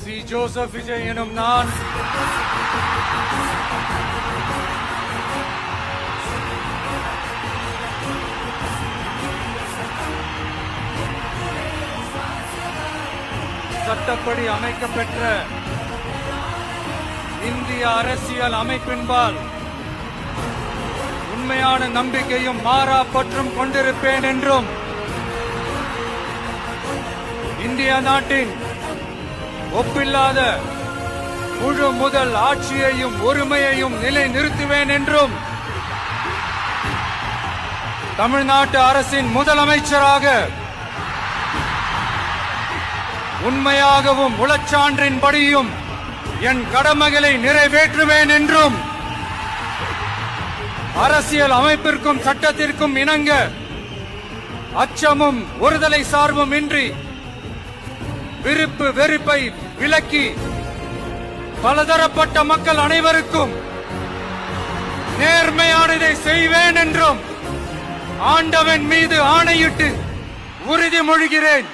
C. Joseph Vijay எனும் நான் சட்டப்படி அமைக்கப்பெற்ற இந்திய அரசியல் அமைப்பின்பால் உண்மையான நம்பிக்கையும் மாறா பற்றும் கொண்டிருப்பேன் என்றும் இந்திய நாட்டின் ஒப்பில்லாத முழு முதல் ஆட்சியையும் ஒருமையையும் நிலைநிறுத்துவேன் என்றும் தமிழ்நாட்டு அரசின் முதலமைச்சராக உண்மையாகவும் உளச்சான்றின்படியும் என் கடமைகளை நிறைவேற்றுவேன் என்றும் அரசியல் அமைப்பிற்கும் சட்டத்திற்கும் இணங்க அச்சமும் ஒருதலை சார்பும் இன்றி விருப்பு வெறுப்பை விலக்கி பலதரப்பட்ட மக்கள் அனைவருக்கும் நேர்மையானதை செய்வேன் என்றும் ஆண்டவன் மீது ஆணையிட்டு உறுதிமொழிகிறேன்.